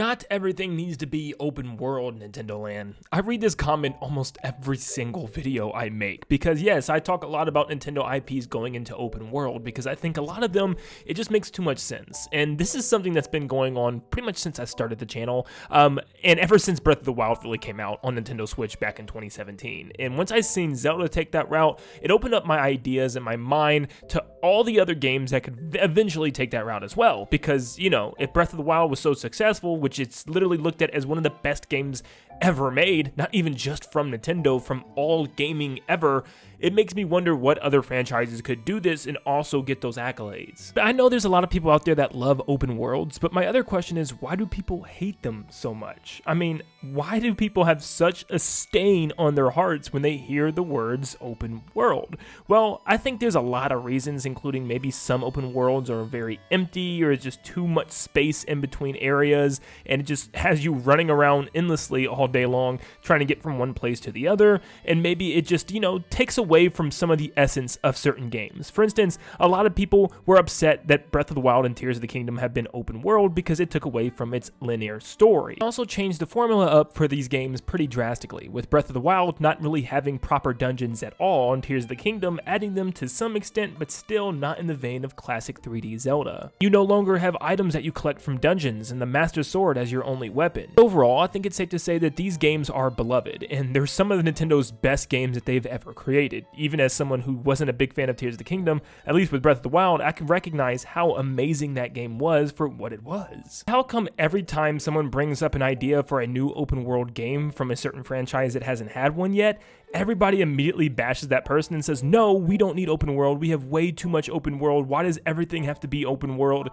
Not everything needs to be open world, Nintendo Land. I read this comment almost every single video I make because yes, I talk a lot about Nintendo IPs going into open world because I think a lot of them, it just makes too much sense. And this is something that's been going on pretty much since I started the channel, and ever since Breath of the Wild really came out on Nintendo Switch back in 2017. And once I seen Zelda take that route, it opened up my ideas and my mind to all the other games that could eventually take that route as well. Because, you know, if Breath of the Wild was so successful, which it's literally looked at as one of the best games ever made, not even just from Nintendo, from all gaming ever, it makes me wonder what other franchises could do this and also get those accolades. I know there's a lot of people out there that love open worlds, but my other question is, why do people hate them so much? I mean, why do people have such a stain on their hearts when they hear the words open world? Well, I think there's a lot of reasons, including maybe some open worlds are very empty or it's just too much space in between areas and it just has you running around endlessly all day long trying to get from one place to the other, and maybe it just, you know, takes away from some of the essence of certain games. For instance, a lot of people were upset that Breath of the Wild and Tears of the Kingdom have been open world because it took away from its linear story. It also changed the formula up for these games pretty drastically, with Breath of the Wild not really having proper dungeons at all and Tears of the Kingdom adding them to some extent, but still not in the vein of classic 3D Zelda. You no longer have items that you collect from dungeons and the Master Sword as your only weapon. Overall, I think it's safe to say that these games are beloved, and they're some of Nintendo's best games that they've ever created. Even as someone who wasn't a big fan of Tears of the Kingdom, at least with Breath of the Wild, I can recognize how amazing that game was for what it was. How come every time someone brings up an idea for a new open world game from a certain franchise that hasn't had one yet, everybody immediately bashes that person and says, no, we don't need open world, we have way too much open world, why does everything have to be open world?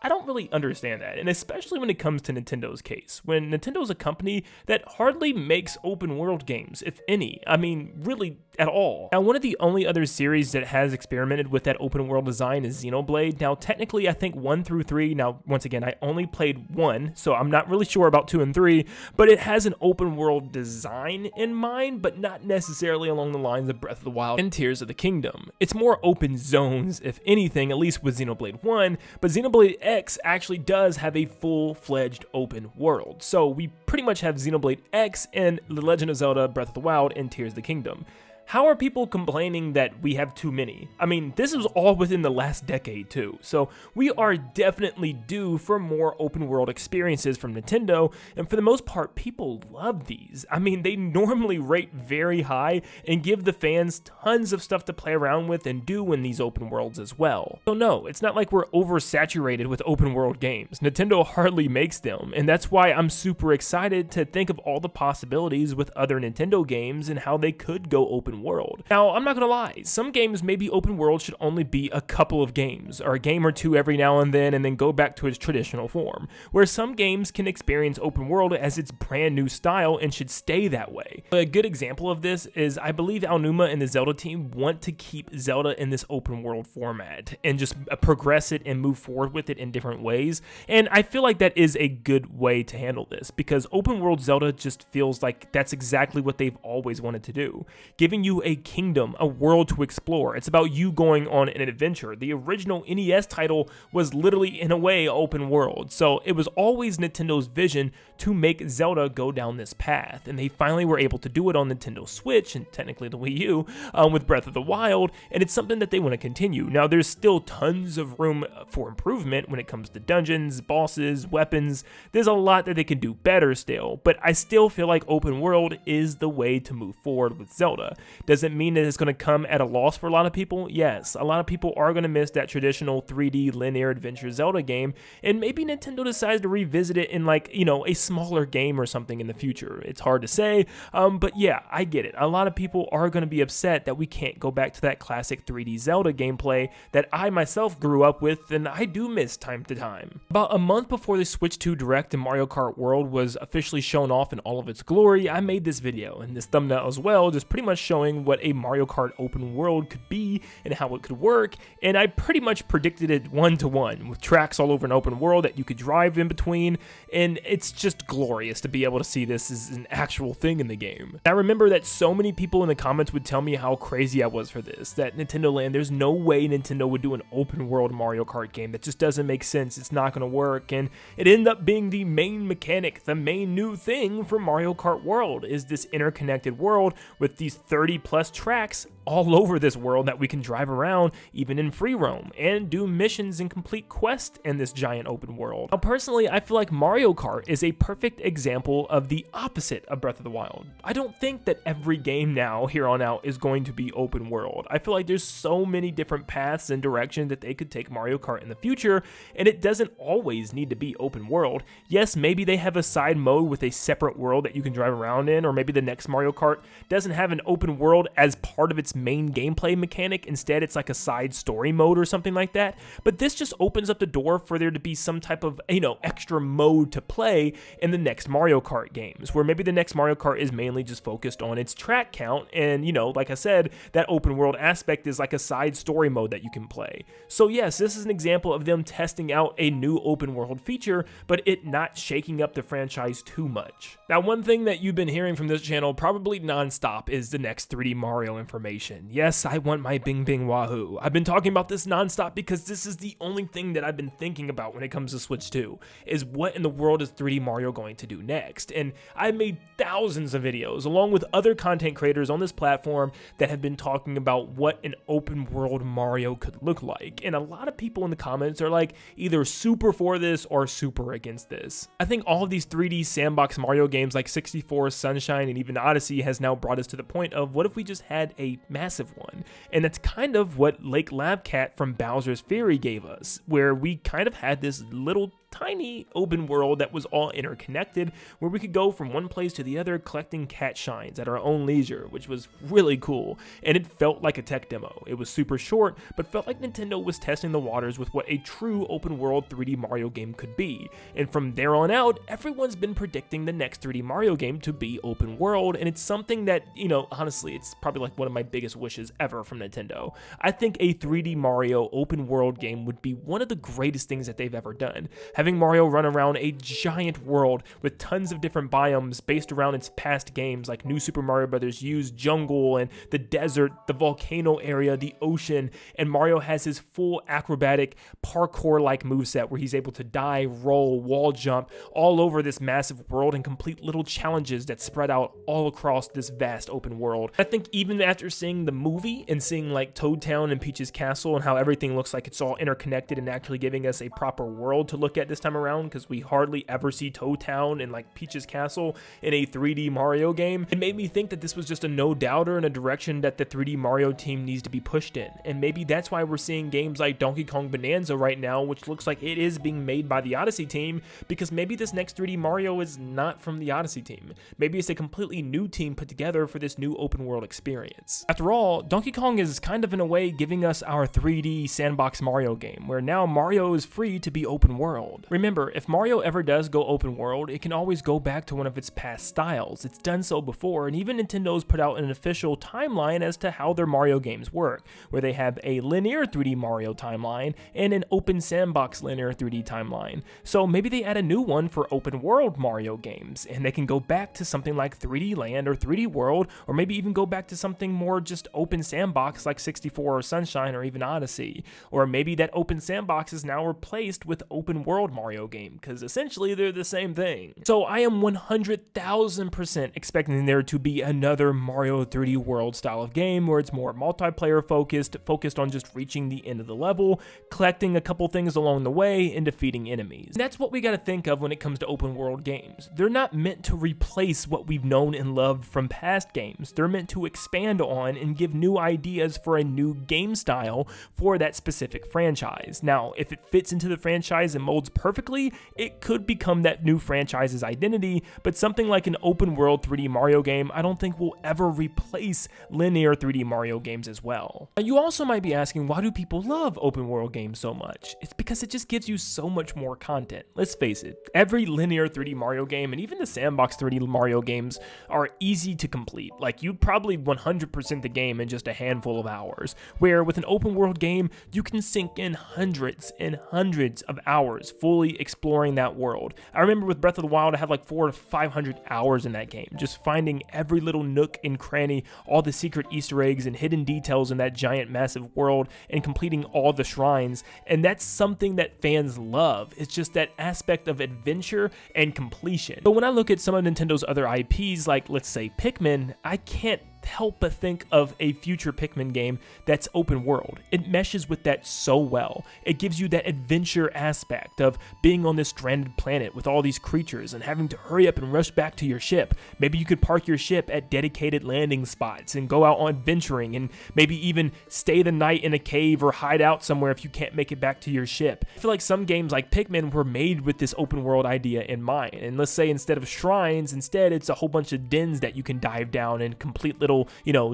I don't really understand that, and especially when it comes to Nintendo's case, when Nintendo's a company that hardly makes open world games, if any. I mean, really at all. Now, one of the only other series that has experimented with that open world design is Xenoblade. Now, technically, I think 1 through 3, now, once again, I only played 1, so I'm not really sure about 2 and 3, but it has an open world design in mind, but not necessarily along the lines of Breath of the Wild and Tears of the Kingdom. It's more open zones, if anything, at least with Xenoblade 1, but Xenoblade X actually does have a full-fledged open world. So we pretty much have Xenoblade X and The Legend of Zelda Breath of the Wild and Tears of the Kingdom. How are people complaining that we have too many? I mean, this was all within the last decade too, so we are definitely due for more open world experiences from Nintendo, and for the most part, people love these. I mean, they normally rate very high and give the fans tons of stuff to play around with and do in these open worlds as well. So no, it's not like we're oversaturated with open world games. Nintendo hardly makes them, and that's why I'm super excited to think of all the possibilities with other Nintendo games and how they could go open world. Now, I'm not gonna lie, some games maybe open world should only be a couple of games, or a game or two every now and then go back to its traditional form, where some games can experience open world as its brand new style and should stay that way. A good example of this is I believe Aonuma and the Zelda team want to keep Zelda in this open world format and just progress it and move forward with it in different ways, and I feel like that is a good way to handle this, because open world Zelda just feels like that's exactly what they've always wanted to do, giving you a kingdom, a world to explore. It's about you going on an adventure. The original NES title was literally, in a way, open world, so it was always Nintendo's vision to make Zelda go down this path, and they finally were able to do it on Nintendo Switch, and technically the Wii U, with Breath of the Wild, and it's something that they want to continue. Now, there's still tons of room for improvement when it comes to dungeons, bosses, weapons. There's a lot that they can do better still, but I still feel like open world is the way to move forward with Zelda. Does it mean that it's going to come at a loss for a lot of people? Yes, a lot of people are going to miss that traditional 3D linear adventure Zelda game, and maybe Nintendo decides to revisit it in, like, you know, a smaller game or something in the future. It's hard to say, but yeah, I get it. A lot of people are going to be upset that we can't go back to that classic 3D Zelda gameplay that I myself grew up with, and I do miss time to time. About a month before the Switch 2 Direct and Mario Kart World was officially shown off in all of its glory, I made this video, and this thumbnail as well, just pretty much showing showing what a Mario Kart open world could be and how it could work, and I pretty much predicted it 1-to-1 with tracks all over an open world that you could drive in between, and it's just glorious to be able to see this as an actual thing in the game. I remember that so many people in the comments would tell me how crazy I was for this, that Nintendo Land, there's no way Nintendo would do an open world Mario Kart game. That just doesn't make sense. It's not going to work, and it ended up being the main mechanic, the main new thing for Mario Kart World, is this interconnected world with these 30 plus tracks all over this world that we can drive around even in free roam and do missions and complete quests in this giant open world. Now personally, I feel like Mario Kart is a perfect example of the opposite of Breath of the Wild. I don't think that every game now here on out is going to be open world. I feel like there's so many different paths and directions that they could take Mario Kart in the future, and it doesn't always need to be open world. Yes, maybe they have a side mode with a separate world that you can drive around in, or maybe the next Mario Kart doesn't have an open world as part of its main gameplay mechanic. Instead, it's like a side story mode or something like that. But this just opens up the door for there to be some type of, extra mode to play in the next Mario Kart games, where maybe the next Mario Kart is mainly just focused on its track count. And, like I said, that open world aspect is like a side story mode that you can play. So yes, this is an example of them testing out a new open world feature, but it not shaking up the franchise too much. Now, one thing that you've been hearing from this channel probably nonstop is the next 3D Mario information. Yes, I want my Bing Bing Wahoo. I've been talking about this nonstop because this is the only thing that I've been thinking about when it comes to Switch 2, is what in the world is 3D Mario going to do next? And I've made thousands of videos along with other content creators on this platform that have been talking about what an open world Mario could look like. And a lot of people in the comments are like either super for this or super against this. I think all of these 3D sandbox Mario games like 64, Sunshine, and even Odyssey has now brought us to the point of what if we just had a massive one? And that's kind of what Lake Labcat from Bowser's Fury gave us, where we kind of had this little tiny open world that was all interconnected, where we could go from one place to the other collecting cat shines at our own leisure, which was really cool, and it felt like a tech demo. It was super short, but felt like Nintendo was testing the waters with what a true open world 3D Mario game could be. And from there on out, everyone's been predicting the next 3D Mario game to be open world, and it's something that, honestly, it's probably like one of my biggest wishes ever from Nintendo. I think a 3D Mario open world game would be one of the greatest things that they've ever done. Having Mario run around a giant world with tons of different biomes based around its past games like New Super Mario Bros. U's jungle and the desert, the volcano area, the ocean, and Mario has his full acrobatic parkour-like moveset where he's able to dive, roll, wall jump all over this massive world and complete little challenges that spread out all across this vast open world. I think even after seeing the movie and seeing like Toad Town and Peach's Castle and how everything looks like it's all interconnected and actually giving us a proper world to look at this time around, because we hardly ever see Toad Town and like Peach's Castle in a 3D Mario game, it made me think that this was just a no-doubter in a direction that the 3D Mario team needs to be pushed in. And maybe that's why we're seeing games like Donkey Kong Bonanza right now, which looks like it is being made by the Odyssey team, because maybe this next 3D Mario is not from the Odyssey team. Maybe it's a completely new team put together for this new open world experience. After all, Donkey Kong is kind of in a way giving us our 3D sandbox Mario game, where now Mario is free to be open world. Remember, if Mario ever does go open world, it can always go back to one of its past styles. It's done so before, and even Nintendo's put out an official timeline as to how their Mario games work, where they have a linear 3D Mario timeline and an open sandbox linear 3D timeline. So maybe they add a new one for open world Mario games, and they can go back to something like 3D Land or 3D World, or maybe even go back to something more just open sandbox like 64 or Sunshine or even Odyssey. Or maybe that open sandbox is now replaced with open world Mario game, because essentially they're the same thing. So I am 100,000% expecting there to be another Mario 3D World style of game where it's more multiplayer focused on just reaching the end of the level, collecting a couple things along the way, and defeating enemies. And that's what we gotta think of when it comes to open world games. They're not meant to replace what we've known and loved from past games. They're meant to expand on and give new ideas for a new game style for that specific franchise. Now, if it fits into the franchise and molds perfectly, it could become that new franchise's identity, but something like an open world 3D Mario game I don't think will ever replace linear 3D Mario games as well. Now, you also might be asking, why do people love open world games so much? It's because it just gives you so much more content. Let's face it, every linear 3D Mario game and even the sandbox 3D Mario games are easy to complete. Like, you'd probably 100% the game in just a handful of hours, where with an open world game, you can sink in hundreds and hundreds of hours fully exploring that world. I remember with Breath of the Wild, I had like 400 to 500 hours in that game, just finding every little nook and cranny, all the secret Easter eggs and hidden details in that giant massive world, and completing all the shrines. And that's something that fans love. It's just that aspect of adventure and completion. But when I look at some of Nintendo's other IPs, like let's say Pikmin, I can't help but think of a future Pikmin game that's open world. It meshes with that so well. It gives you that adventure aspect of being on this stranded planet with all these creatures and having to hurry up and rush back to your ship. Maybe you could park your ship at dedicated landing spots and go out on adventuring, and maybe even stay the night in a cave or hide out somewhere if you can't make it back to your ship. I feel like some games like Pikmin were made with this open world idea in mind. And let's say instead of shrines, instead it's a whole bunch of dens that you can dive down and complete little,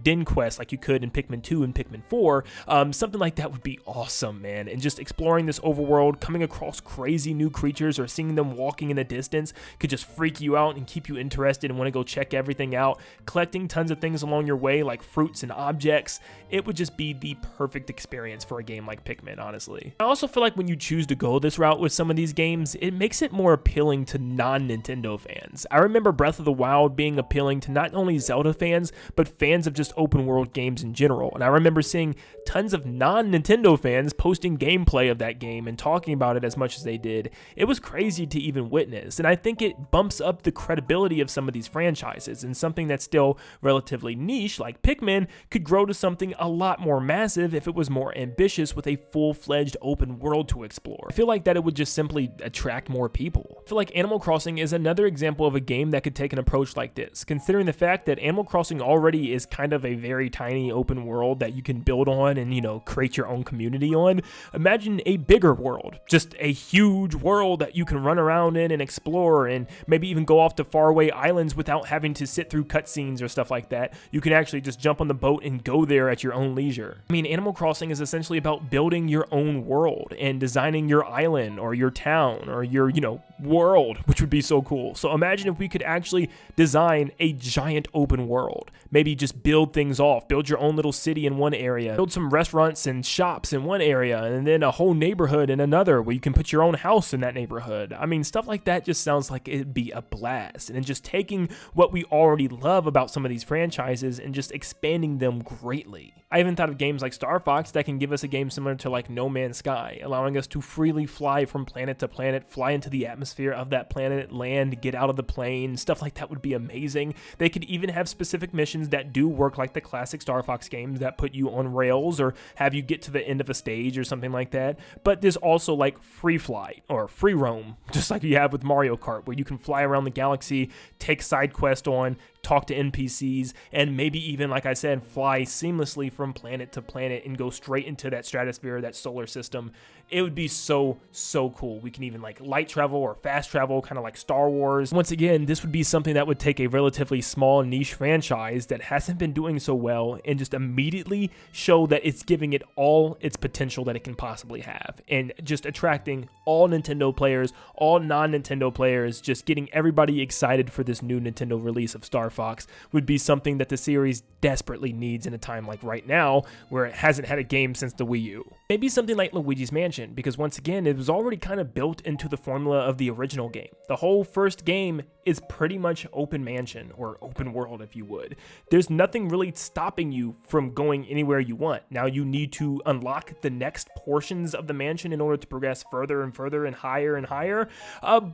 den quests like you could in Pikmin 2 and Pikmin 4. Something like that would be awesome, man. And just exploring this overworld, coming across crazy new creatures or seeing them walking in the distance could just freak you out and keep you interested and want to go check everything out. Collecting tons of things along your way like fruits and objects, it would just be the perfect experience for a game like Pikmin, honestly. I also feel like when you choose to go this route with some of these games, it makes it more appealing to non-Nintendo fans. I remember Breath of the Wild being appealing to not only Zelda fans, but fans of just open world games in general. And I remember seeing tons of non-Nintendo fans posting gameplay of that game and talking about it as much as they did. It was crazy to even witness, and I think it bumps up the credibility of some of these franchises, and something that's still relatively niche like Pikmin could grow to something a lot more massive if it was more ambitious with a full-fledged open world to explore. I feel like that it would just simply attract more people. I feel like Animal Crossing is another example of a game that could take an approach like this, considering the fact that Animal Crossing already is kind of a very tiny open world that you can build on and, create your own community on. Imagine a bigger world, just a huge world that you can run around in and explore, and maybe even go off to faraway islands without having to sit through cutscenes or stuff like that. You can actually just jump on the boat and go there at your own leisure. I mean, Animal Crossing is essentially about building your own world and designing your island or your town or your, world, which would be so cool. So imagine if we could actually design a giant open world. Maybe just build things off, build your own little city in one area, build some restaurants and shops in one area, and then a whole neighborhood in another where you can put your own house in that neighborhood. I mean, stuff like that just sounds like it'd be a blast. And then just taking what we already love about some of these franchises and just expanding them greatly. I even thought of games like Star Fox that can give us a game similar to like No Man's Sky, allowing us to freely fly from planet to planet, fly into the atmosphere of that planet, land, get out of the plane. Stuff like that would be amazing. They could even have specific missions that do work like the classic Star Fox games that put you on rails or have you get to the end of a stage or something like that. But there's also like free fly or free roam, just like you have with Mario Kart, where you can fly around the galaxy, take side quests on, talk to NPCs, and maybe even, like I said, fly seamlessly from planet to planet and go straight into that stratosphere, that solar system. It would be so cool. We can even like light travel or fast travel, kind of like Star Wars. Once again, this would be something that would take a relatively small niche franchise that hasn't been doing so well and just immediately show that it's giving it all its potential that it can possibly have, and just attracting all Nintendo players, all non-Nintendo players, just getting everybody excited for this new Nintendo release of Star Fox would be something that the series desperately needs in a time like right now, where it hasn't had a game since the Wii U. Maybe something like Luigi's Mansion, because once again, it was already kind of built into the formula of the original game. The whole first game is pretty much open mansion, or open world if you would. There's nothing really stopping you from going anywhere you want. Now you need to unlock the next portions of the mansion in order to progress further and further and higher,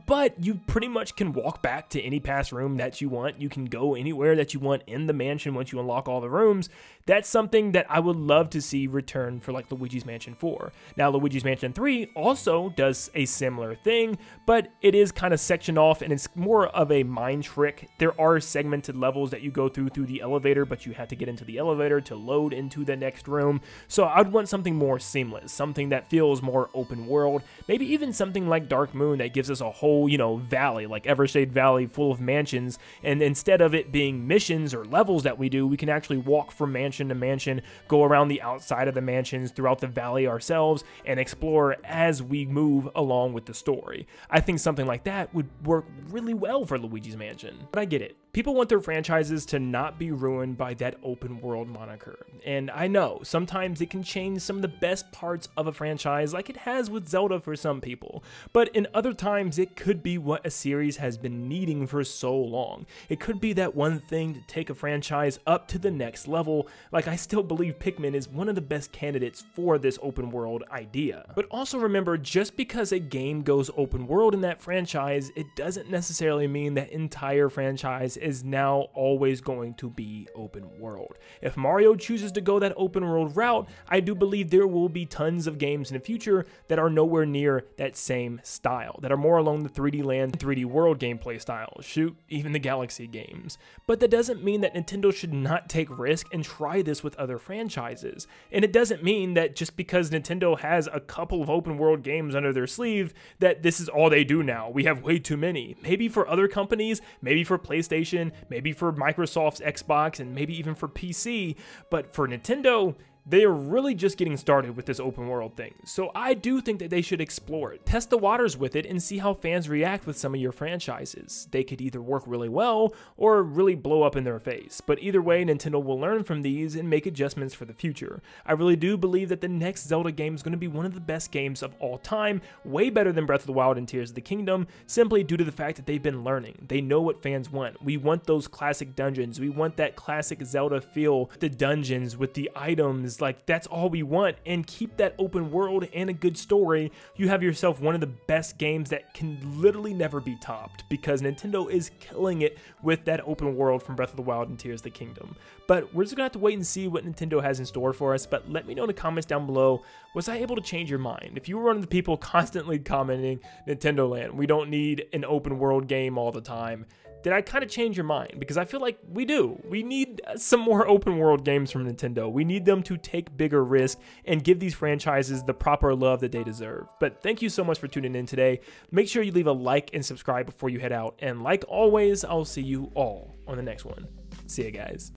but you pretty much can walk back to any past room that you want. You can go go anywhere that you want in the mansion once you unlock all the rooms. That's something that I would love to see return for like Luigi's Mansion 4. Now, Luigi's Mansion 3 also does a similar thing, but it is kind of sectioned off and it's more of a mind trick. There are segmented levels that you go through the elevator, but you have to get into the elevator to load into the next room. So I'd want something more seamless, something that feels more open world, maybe even something like Dark Moon that gives us a whole, valley, like Evershade Valley full of mansions, and instead of it being missions or levels that we do, we can actually walk from mansion to mansion, go around the outside of the mansions throughout the valley ourselves, and explore as we move along with the story. I think something like that would work really well for Luigi's Mansion. But I get it. People want their franchises to not be ruined by that open world moniker. And I know, sometimes it can change some of the best parts of a franchise like it has with Zelda for some people. But in other times, it could be what a series has been needing for so long. It could be that one thing to take a franchise up to the next level. Like, I still believe Pikmin is one of the best candidates for this open world idea. But also remember, just because a game goes open world in that franchise, it doesn't necessarily mean that entire franchise is now always going to be open world. If Mario chooses to go that open world route, I do believe there will be tons of games in the future that are nowhere near that same style, that are more along the 3D Land, 3D World gameplay style, shoot, even the Galaxy games. But that doesn't mean that Nintendo should not take risk and try this with other franchises. And it doesn't mean that just because Nintendo has a couple of open world games under their sleeve, that this is all they do now. We have way too many. Maybe for other companies, maybe for PlayStation, maybe for Microsoft's Xbox, and maybe even for PC, but for Nintendo, they are really just getting started with this open world thing. So I do think that they should explore it, test the waters with it, and see how fans react with some of your franchises. They could either work really well or really blow up in their face. But either way, Nintendo will learn from these and make adjustments for the future. I really do believe that the next Zelda game is going to be one of the best games of all time, way better than Breath of the Wild and Tears of the Kingdom, simply due to the fact that they've been learning. They know what fans want. We want those classic dungeons. We want that classic Zelda feel, the dungeons with the items. Like, that's all we want, and keep that open world and a good story. You have yourself one of the best games that can literally never be topped, because Nintendo is killing it with that open world from Breath of the Wild and Tears of the Kingdom. But we're just gonna have to wait and see what Nintendo has in store for us. But let me know in the comments down below, was I able to change your mind? If you were one of the people constantly commenting, Nintendo Land, we don't need an open world game all the time, did I kind of change your mind? Because I feel like we do. We need some more open world games from Nintendo. We need them to take bigger risks and give these franchises the proper love that they deserve. But thank you so much for tuning in today. Make sure you leave a like and subscribe before you head out. And like always, I'll see you all on the next one. See ya, guys.